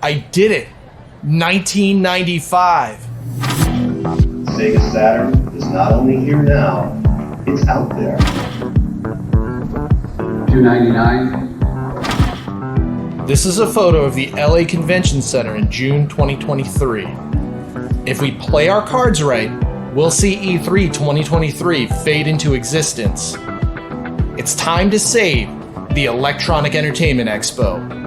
I did it. 1995. Sega Saturn is not only here now, it's out there. $2.99. This is a photo of the LA Convention Center in June 2023. If we play our cards right, we'll see E3 2023 fade into existence. It's time to save the Electronic Entertainment Expo.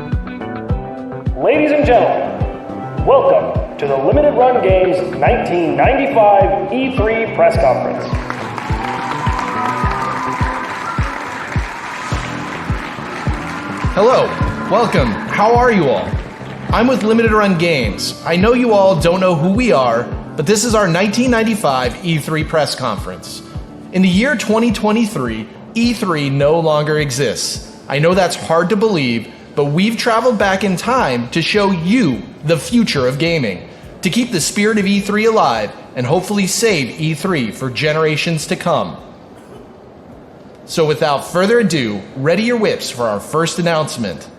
Ladies and gentlemen, welcome to the Limited Run Games 1995 E3 press conference. Hello, welcome. How are you all? I'm with Limited Run Games. I know you all don't know who we are, but this is our 1995 E3 press conference. In the year 2023, E3 no longer exists. I know that's hard to believe, but we've traveled back in time to show you the future of gaming, to keep the spirit of E3 alive and hopefully save E3 for generations to come. So without further ado, ready your whips for our first announcement.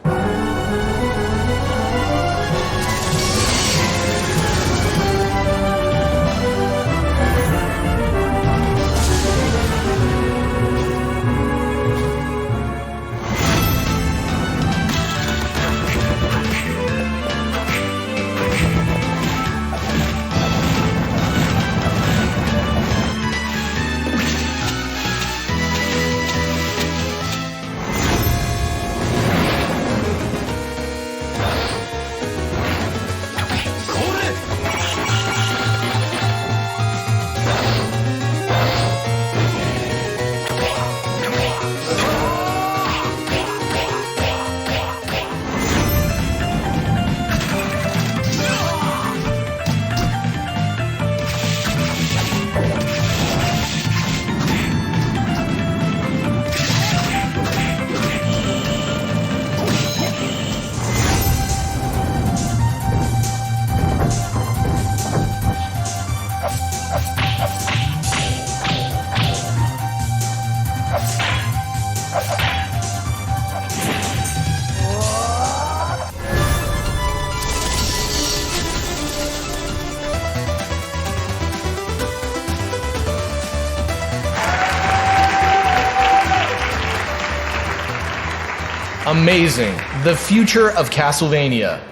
Amazing. The future of Castlevania.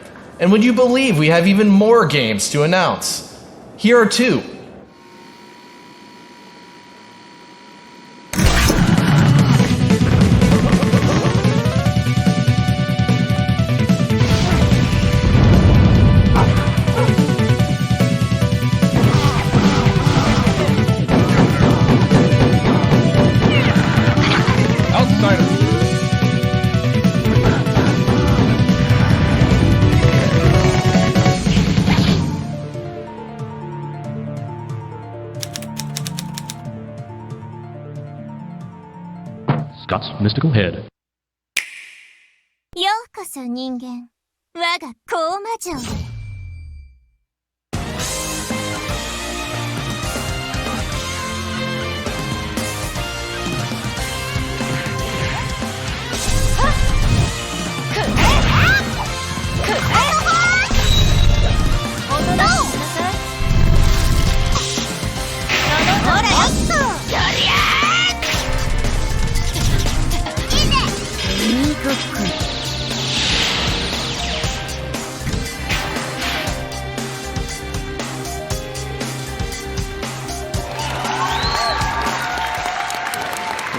And would you believe we have even more games to announce? Here are two. Scott's Mystical Head. ようこそ人間、我が高魔城へ。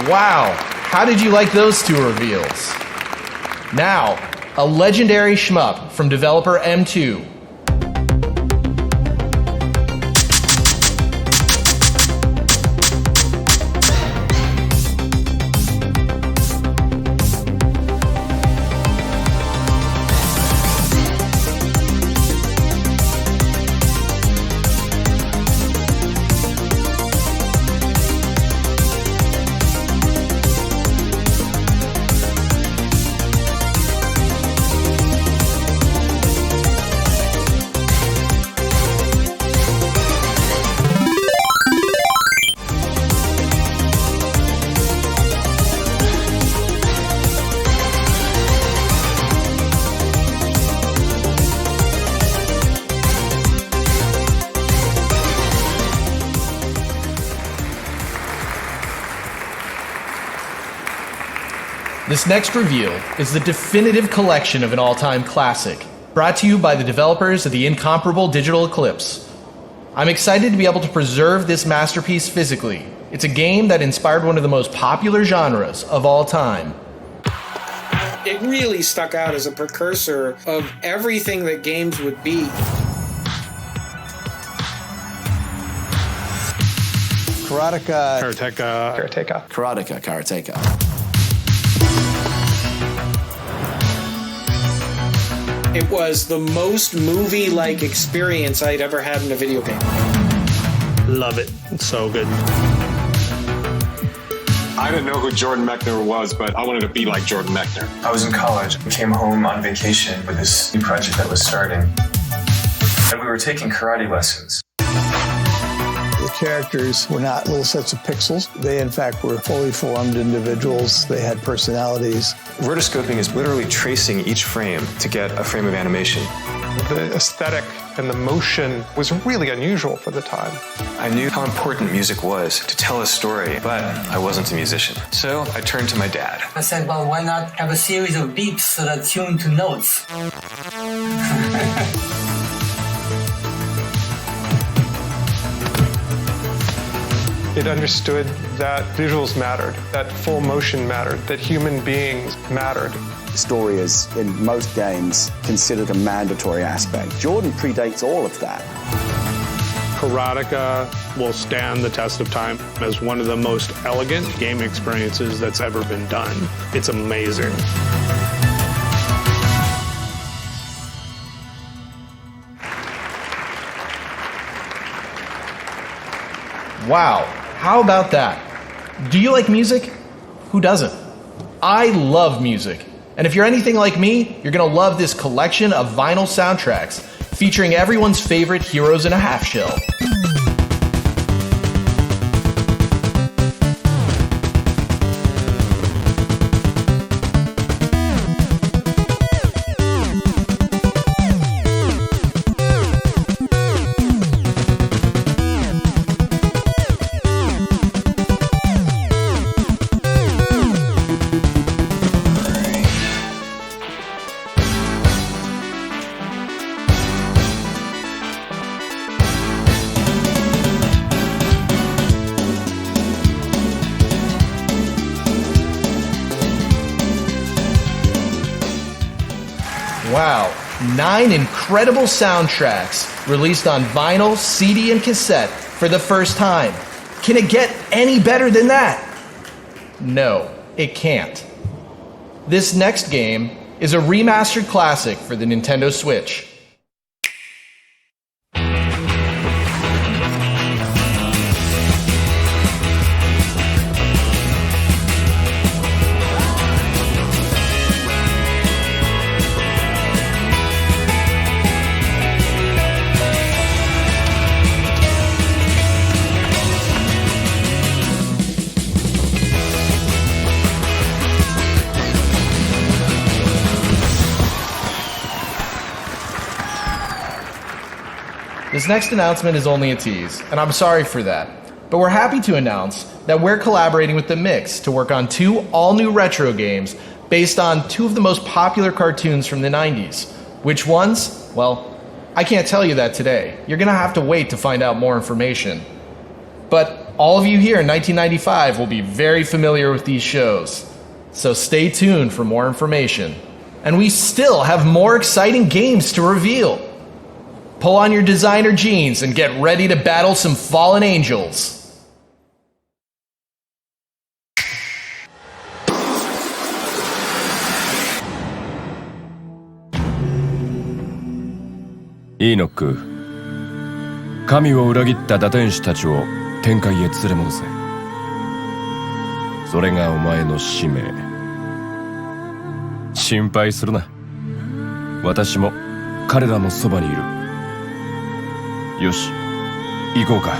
Wow, how did you like those two reveals? Now, a legendary shmup from developer M2. This next review is the definitive collection of an all-time classic, brought to you by the developers of the incomparable Digital Eclipse. I'm excited to be able to preserve this masterpiece physically. It's a game that inspired one of the most popular genres of all time. It really stuck out as a precursor of everything that games would be. Karateka. It was the most movie-like experience I'd ever had in a video game. Love it. It's so good. I didn't know who Jordan Mechner was, but I wanted to be like Jordan Mechner. I was in college. I came home on vacation with this new project that was starting. And we were taking karate lessons. The characters were not little sets of pixels. They, in fact, were fully formed individuals. They had personalities. Rotoscoping is literally tracing each frame to get a frame of animation. The aesthetic and the motion was really unusual for the time. I knew how important music was to tell a story, but I wasn't a musician. So I turned to my dad. I said, well, why not have a series of beats that are tuned to notes? It understood that visuals mattered, that full motion mattered, that human beings mattered. The story is, in most games, considered a mandatory aspect. Jordan predates all of that. Karateka will stand the test of time as one of the most elegant game experiences that's ever been done. It's amazing. Wow, how about that? Do you like music? Who doesn't? I love music. And if you're anything like me, you're gonna love this collection of vinyl soundtracks featuring everyone's favorite heroes in a half shell. Wow, 9 incredible soundtracks released on vinyl, CD, and cassette for the first time. Can it get any better than that? No, it can't. This next game is a remastered classic for the Nintendo Switch. This next announcement is only a tease, and I'm sorry for that. But we're happy to announce that we're collaborating with The Mix to work on 2 all-new retro games based on 2 of the most popular cartoons from the 90s. Which ones? Well, I can't tell you that today. You're gonna have to wait to find out more information. But all of you here in 1995 will be very familiar with these shows. So stay tuned for more information. And we still have more exciting games to reveal. Pull on your designer jeans and get ready to battle some fallen angels.イーノック、神を裏切った打天使たちを天界へ連れ戻せ。それがお前の使命。心配するな。私も彼らのそばにいる。よし、行こうか。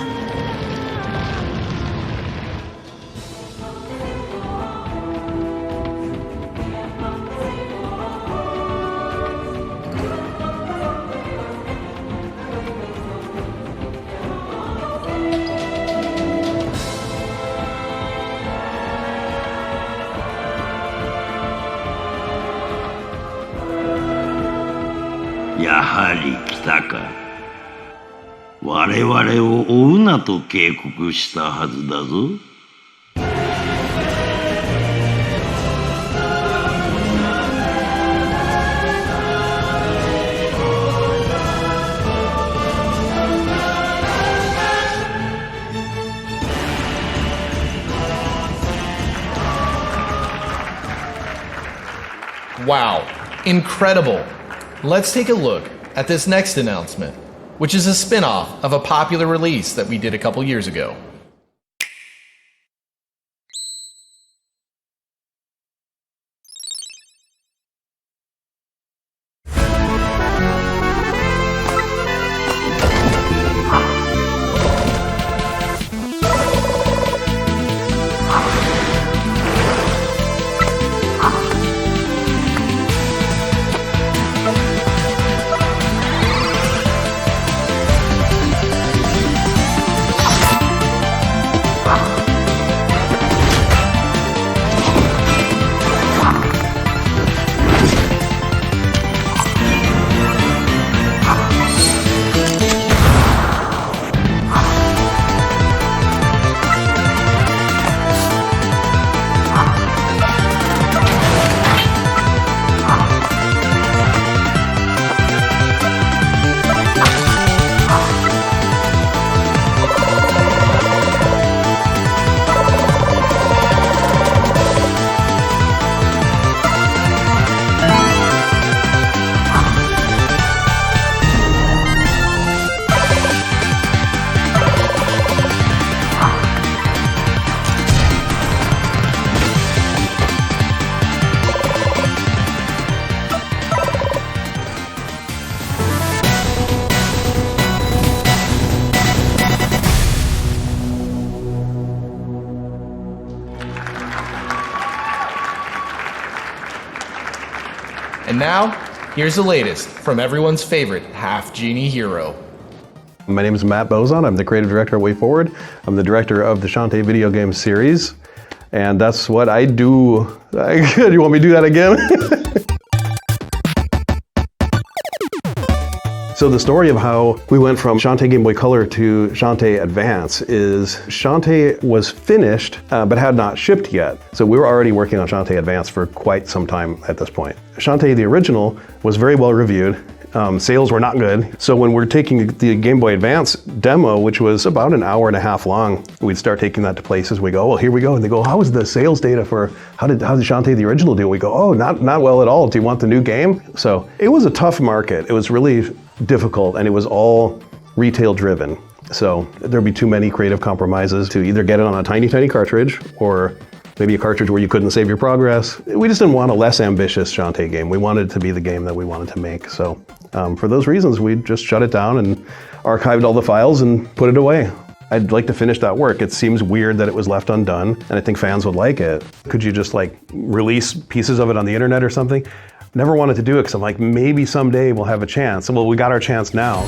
やはり来たか。我々を追うなと警告したはずだぞ。Wow, incredible. Let's take a look at this next announcement, which is a spin-off of a popular release that we did a couple years ago. And now, here's the latest from everyone's favorite half-genie hero. My name is Matt Bozon. I'm the creative director at WayForward. I'm the director of the Shantae video game series. And that's what I do. You want me to do that again? So the story of how we went from Shantae Game Boy Color to Shantae Advance is Shantae was finished, but had not shipped yet. So we were already working on Shantae Advance for quite some time at this point. Shantae, the original, was very well reviewed. Sales were not good. So when we're taking the Game Boy Advance demo, which was about an hour and a half long, we'd start taking that to places. We go, well, here we go. And they go, how was the sales data for, how did Shantae the original do? We go, oh, not well at all. Do you want the new game? So it was a tough market. It was really difficult, and it was all retail driven. So there'd be too many creative compromises to either get it on a tiny, tiny cartridge or maybe a cartridge where you couldn't save your progress. We just didn't want a less ambitious Shantae game. We wanted it to be the game that we wanted to make. So for those reasons, we just shut it down and archived all the files and put it away. I'd like to finish that work. It seems weird that it was left undone, and I think fans would like it. Could you just like release pieces of it on the internet or something? Never wanted to do it because I'm like, maybe someday we'll have a chance. Well, we got our chance now.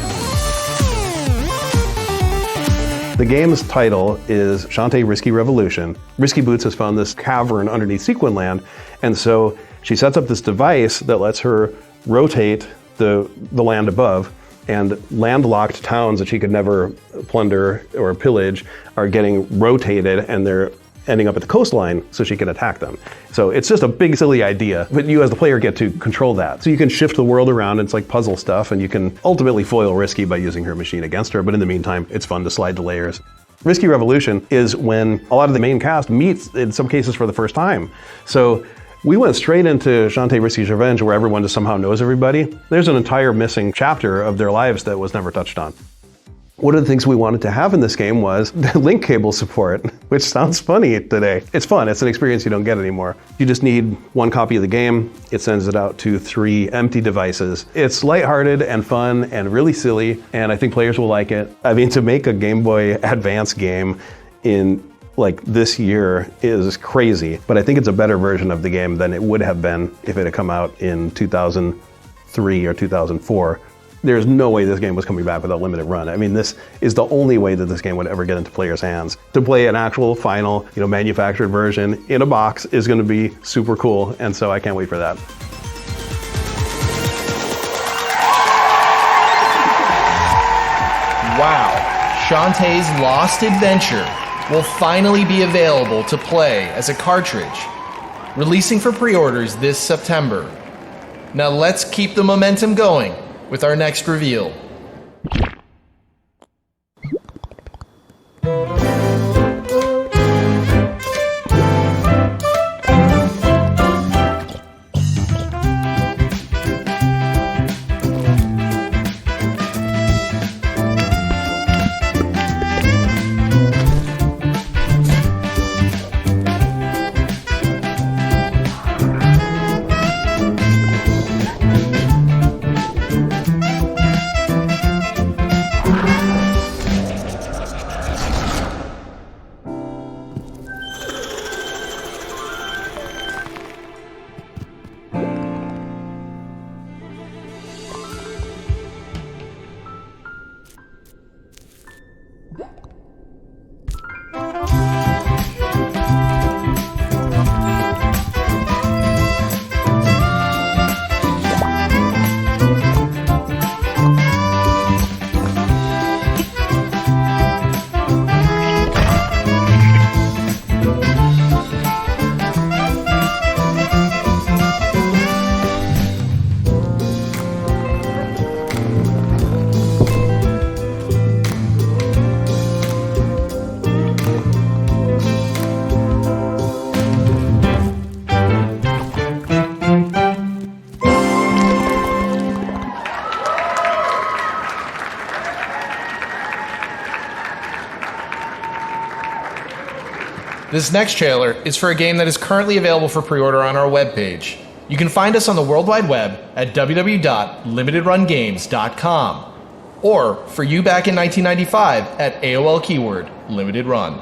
The game's title is Shantae Risky Revolution. Risky Boots has found this cavern underneath Sequin Land, and so she sets up this device that lets her rotate the land above, and landlocked towns that she could never plunder or pillage are getting rotated, and they're ending up at the coastline so she can attack them. So it's just a big silly idea, but you as the player get to control that. So you can shift the world around, it's like puzzle stuff, and you can ultimately foil Risky by using her machine against her, but in the meantime, it's fun to slide the layers. Risky Revolution is when a lot of the main cast meets, in some cases for the first time. So we went straight into Shantae Risky's Revenge, where everyone just somehow knows everybody. There's an entire missing chapter of their lives that was never touched on. One of the things we wanted to have in this game was the link cable support, which sounds funny today. It's fun, it's an experience you don't get anymore. You just need one copy of the game, it sends it out to 3 empty devices. It's lighthearted and fun and really silly, and I think players will like it. I mean, to make a Game Boy Advance game in like this year is crazy, but I think it's a better version of the game than it would have been if it had come out in 2003 or 2004. There's no way this game was coming back without limited run. I mean, this is the only way that this game would ever get into players' hands. To play an actual final, manufactured version in a box is going to be super cool, and so I can't wait for that. Wow, Shantae's Lost Adventure will finally be available to play as a cartridge, releasing for pre-orders this September. Now let's keep the momentum going with our next reveal. This next trailer is for a game that is currently available for pre-order on our webpage. You can find us on the World Wide Web at www.limitedrungames.com, or for you back in 1995 at AOL keyword Limited Run.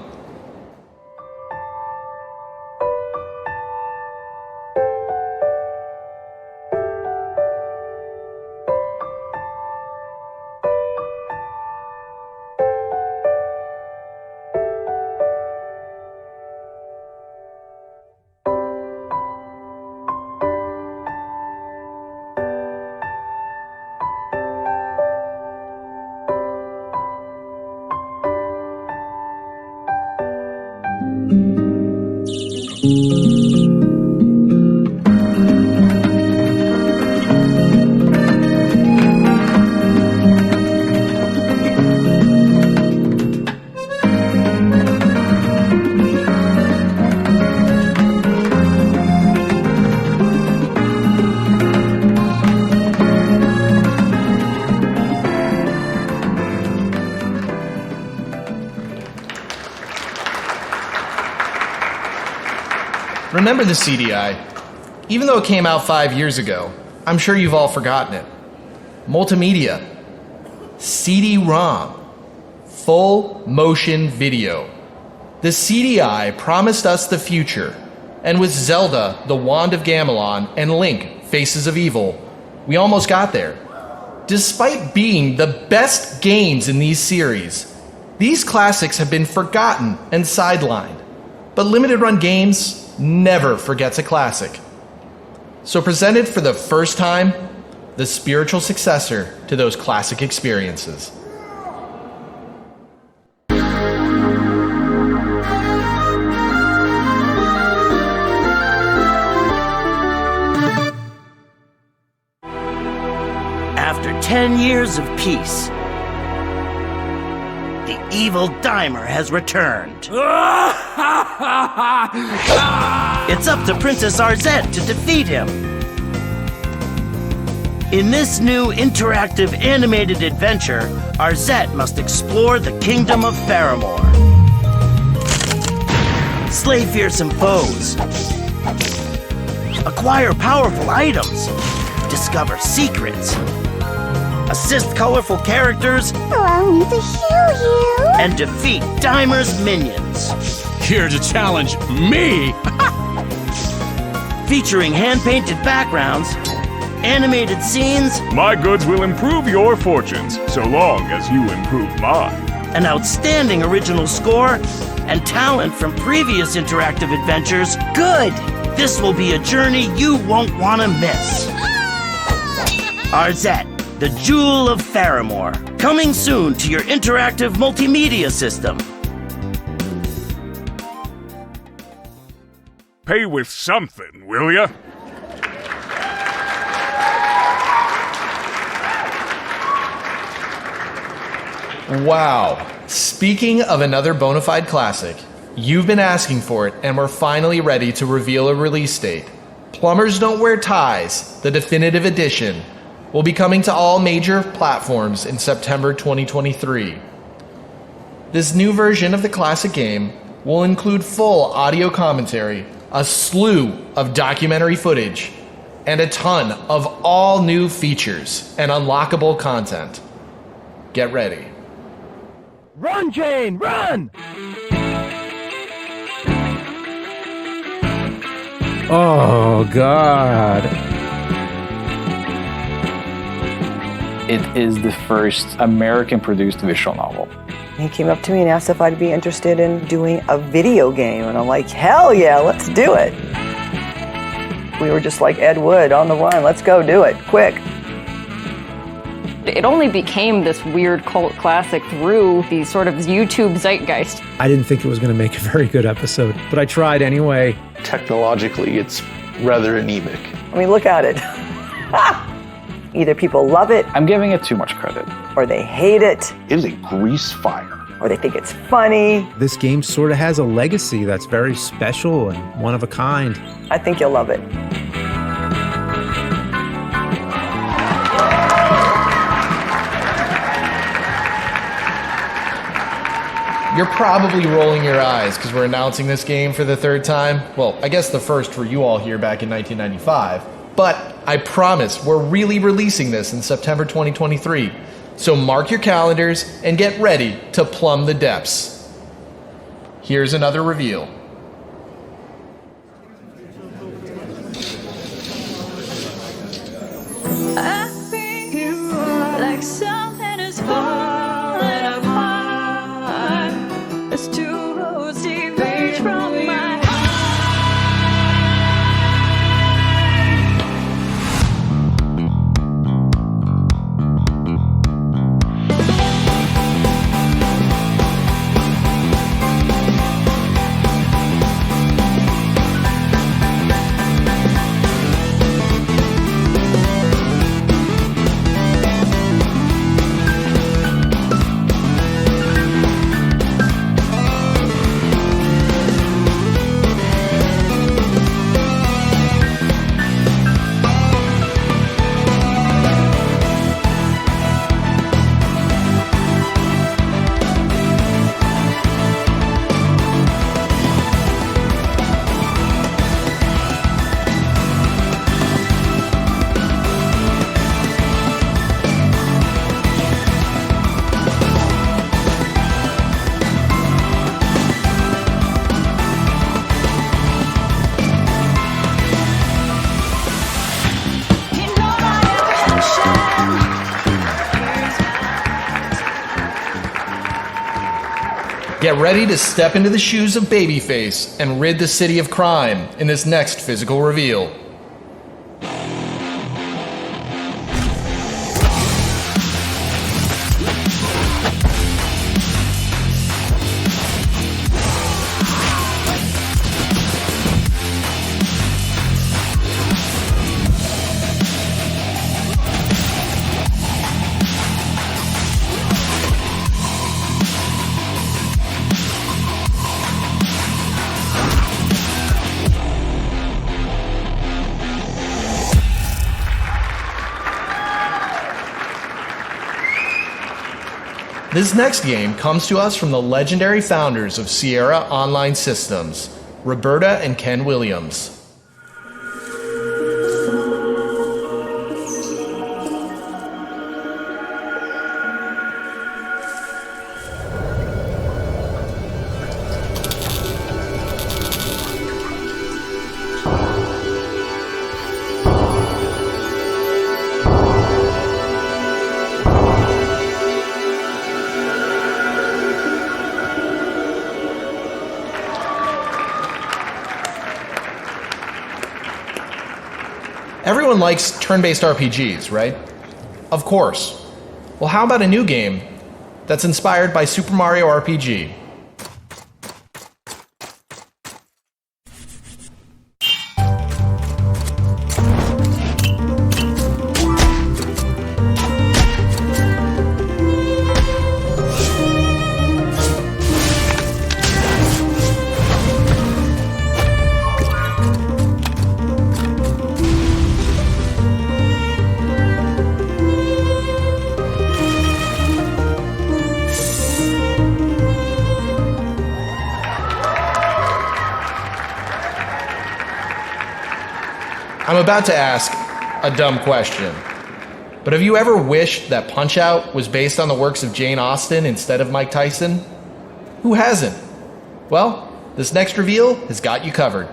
Remember the CDI? Even though it came out 5 years ago, I'm sure you've all forgotten it. Multimedia, CD-ROM, full motion video. The CDI promised us the future, and with Zelda, the Wand of Gamelon, and Link, Faces of Evil, we almost got there. Despite being the best games in these series, these classics have been forgotten and sidelined. But Limited Run Games never forgets a classic. So presented for the first time, the spiritual successor to those classic experiences. After 10 years of peace, the evil Dimer has returned. It's up to Princess Arzette to defeat him. In this new interactive animated adventure, Arzette must explore the kingdom of Faramore, slay fearsome foes, acquire powerful items, discover secrets, assist colorful characters, allow me to heal you, and defeat Dimer's minions. Here to challenge me! Featuring hand-painted backgrounds, animated scenes, my goods will improve your fortunes, so long as you improve mine. An outstanding original score, and talent from previous interactive adventures. Good! This will be a journey you won't want to miss. Arzette, the Jewel of Faramore. Coming soon to your interactive multimedia system. Pay with something, will ya? Wow. Speaking of another bona fide classic, you've been asking for it, and we're finally ready to reveal a release date. Plumbers Don't Wear Ties, the definitive edition, will be coming to all major platforms in September 2023. This new version of the classic game will include full audio commentary, a slew of documentary footage, and a ton of all new features and unlockable content. Get ready. Run, Jane, run! Oh, God. It is the first American-produced visual novel. He came up to me and asked if I'd be interested in doing a video game, and I'm like, hell yeah, let's do it. We were just like Ed Wood, on the run, let's go do it, quick. It only became this weird cult classic through the sort of YouTube zeitgeist. I didn't think it was going to make a very good episode, but I tried anyway. Technologically, it's rather anemic. I mean, look at it. Either people love it. I'm giving it too much credit. Or they hate it. It is a grease fire. Or they think it's funny. This game sort of has a legacy that's very special and one of a kind. I think you'll love it. You're probably rolling your eyes because we're announcing this game for the third time. Well, I guess the first for you all here back in 1995. But I promise we're really releasing this in September 2023. So mark your calendars and get ready to plumb the depths. Here's another reveal. I feel like something is falling apart. It's two roads diverge from my heart. Get ready to step into the shoes of Babyface and rid the city of crime in this next physical reveal. This next game comes to us from the legendary founders of Sierra Online Systems, Roberta and Ken Williams. Everyone likes turn-based RPGs, right? Of course. Well, how about a new game that's inspired by Super Mario RPG? I'm about to ask a dumb question, but have you ever wished that Punch-Out was based on the works of Jane Austen instead of Mike Tyson? Who hasn't? Well, this next reveal has got you covered.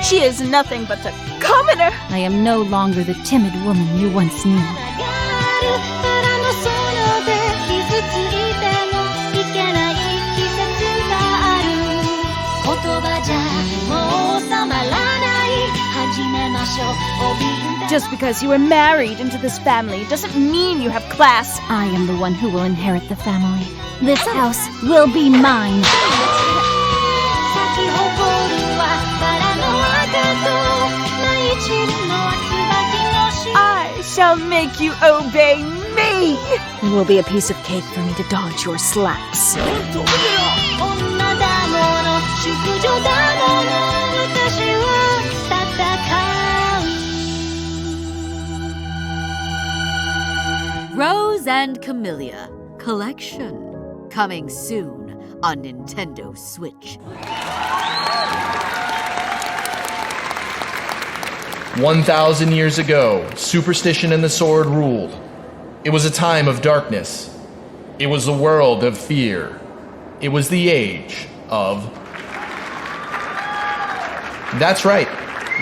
She is nothing but a commoner. I am no longer the timid woman you once knew. Just because you were married into this family doesn't mean you have class. I am the one who will inherit the family. This house will be mine. I shall make you obey me. It will be a piece of cake for me to dodge your slaps. Rose and Camellia Collection, coming soon on Nintendo Switch. 1,000 years ago, superstition and the sword ruled. It was a time of darkness. It was the world of fear. It was the age of... That's right.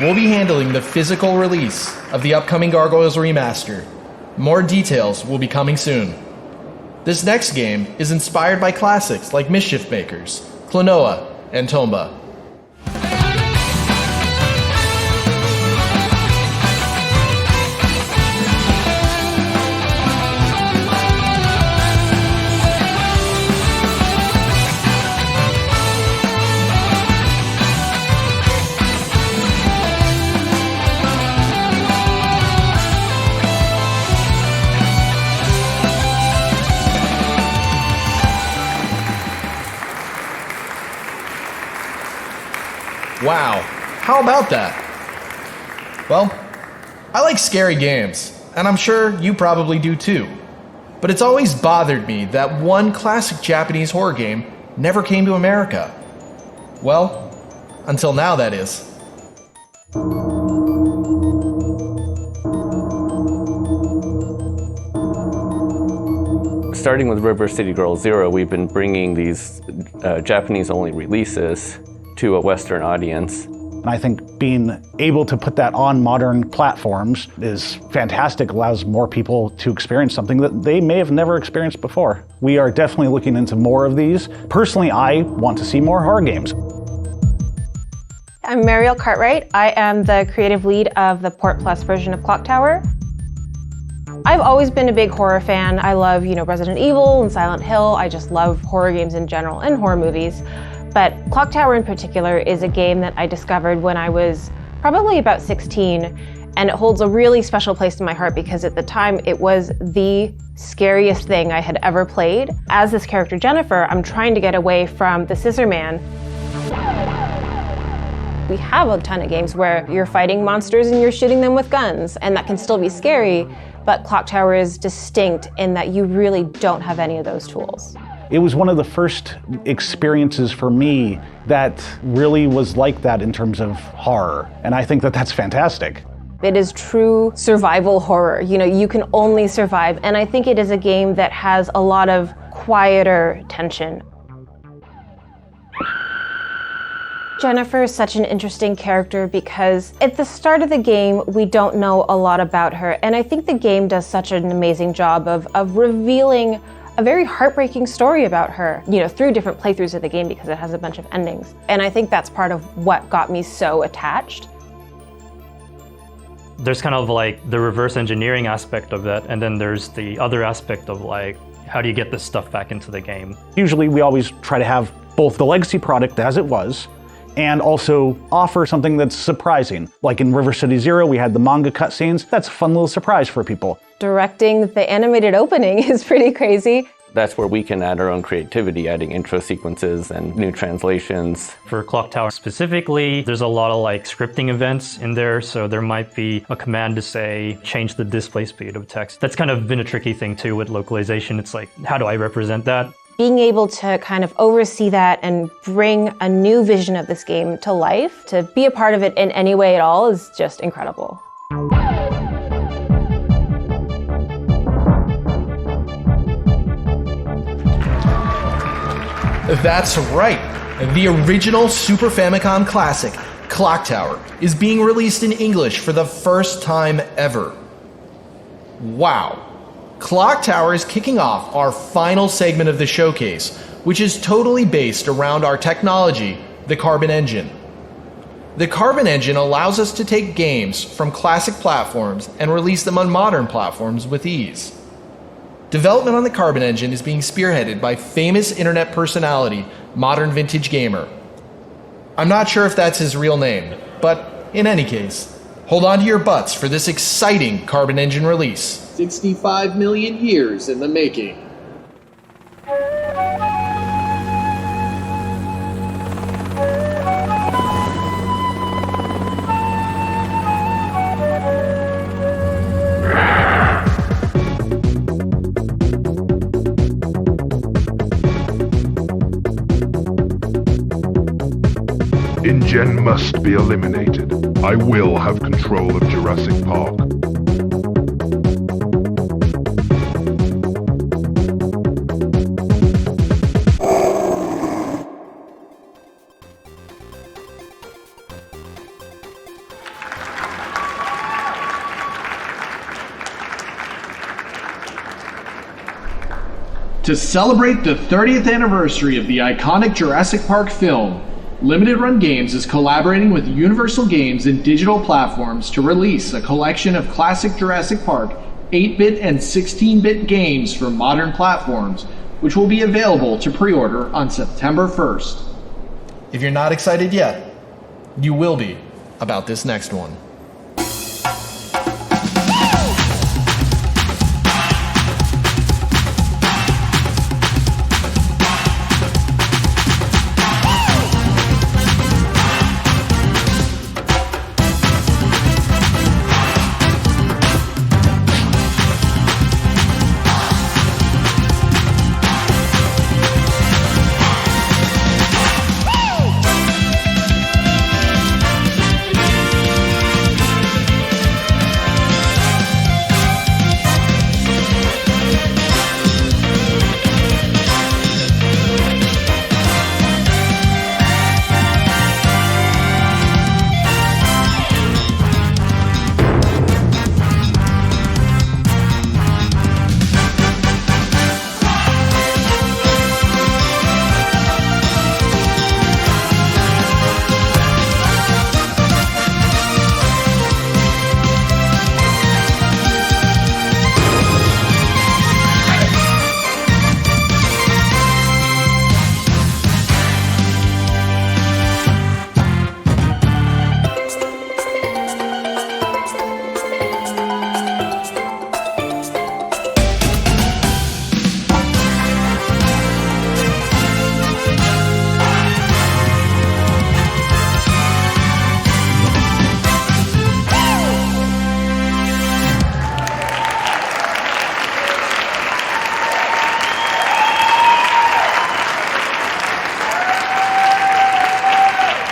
We'll be handling the physical release of the upcoming Gargoyles Remastered. More details will be coming soon. This next game is inspired by classics like Mischief Makers, Klonoa, and Tomba. Wow, how about that? Well, I like scary games, and I'm sure you probably do too. But it's always bothered me that one classic Japanese horror game never came to America. Well, until now, that is. Starting with River City Girl Zero, we've been bringing these Japanese-only releases to a Western audience. And I think being able to put that on modern platforms is fantastic, allows more people to experience something that they may have never experienced before. We are definitely looking into more of these. Personally, I want to see more horror games. I'm Mariel Cartwright. I am the creative lead of the Port Plus version of Clock Tower. I've always been a big horror fan. I love, Resident Evil and Silent Hill. I just love horror games in general and horror movies. But Clock Tower in particular is a game that I discovered when I was probably about 16, and it holds a really special place in my heart because at the time it was the scariest thing I had ever played. As this character Jennifer, I'm trying to get away from the Scissor Man. We have a ton of games where you're fighting monsters and you're shooting them with guns, and that can still be scary, but Clock Tower is distinct in that you really don't have any of those tools. It was one of the first experiences for me that really was like that in terms of horror, and I think that that's fantastic. It is true survival horror. You can only survive, and I think it is a game that has a lot of quieter tension. Jennifer is such an interesting character because at the start of the game, we don't know a lot about her. And I think the game does such an amazing job of revealing a very heartbreaking story about her, through different playthroughs of the game because it has a bunch of endings. And I think that's part of what got me so attached. There's kind of like the reverse engineering aspect of that, and then there's the other aspect of like, how do you get this stuff back into the game? Usually we always try to have both the legacy product as it was, and also offer something that's surprising. Like in River City Zero, we had the manga cutscenes. That's a fun little surprise for people. Directing the animated opening is pretty crazy. That's where we can add our own creativity, adding intro sequences and new translations. For Clock Tower specifically, there's a lot of like scripting events in there, so there might be a command to say, change the display speed of text. That's kind of been a tricky thing too with localization. It's like, how do I represent that? Being able to kind of oversee that and bring a new vision of this game to life, to be a part of it in any way at all is just incredible. That's right. The original Super Famicom classic, Clock Tower, is being released in English for the first time ever. Wow. Clock Tower is kicking off our final segment of the showcase, which is totally based around our technology, the Carbon Engine. The Carbon Engine allows us to take games from classic platforms and release them on modern platforms with ease. Development on the Carbon Engine is being spearheaded by famous internet personality, Modern Vintage Gamer. I'm not sure if that's his real name, but in any case, hold on to your butts for this exciting Carbon Engine release. 65 million years in the making. InGen must be eliminated. I will have control of Jurassic Park. To celebrate the 30th anniversary of the iconic Jurassic Park film, Limited Run Games is collaborating with Universal Games and digital platforms to release a collection of classic Jurassic Park 8-bit and 16-bit games for modern platforms, which will be available to pre-order on September 1st. If you're not excited yet, you will be about this next one.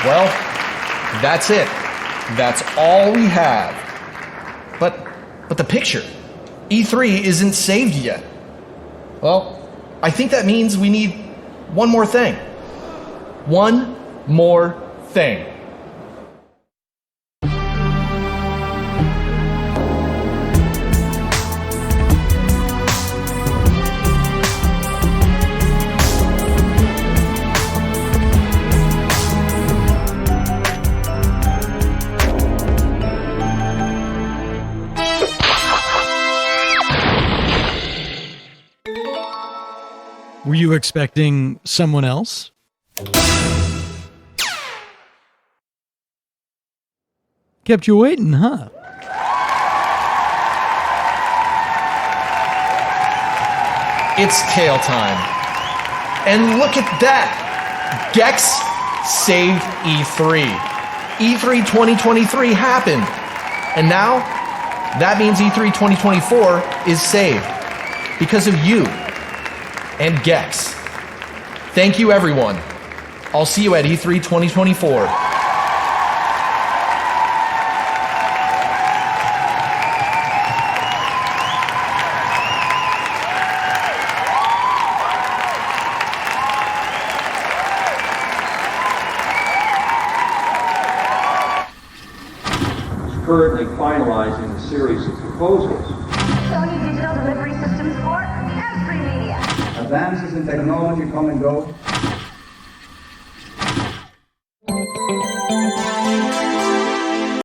Well, that's it. That's all we have. But the picture. E3 isn't saved yet. Well, I think that means we need one more thing. One more thing. Were you expecting someone else? Kept you waiting, huh? It's Kale time. And look at that! Gex saved E3. E3 2023 happened. And now, that means E3 2024 is saved. Because of you and Gex. Thank you, everyone. I'll see you at E3 2024. Currently finalizing a series of proposals. Sony Digital Delivery Systems for every media. Advances in technology come and go.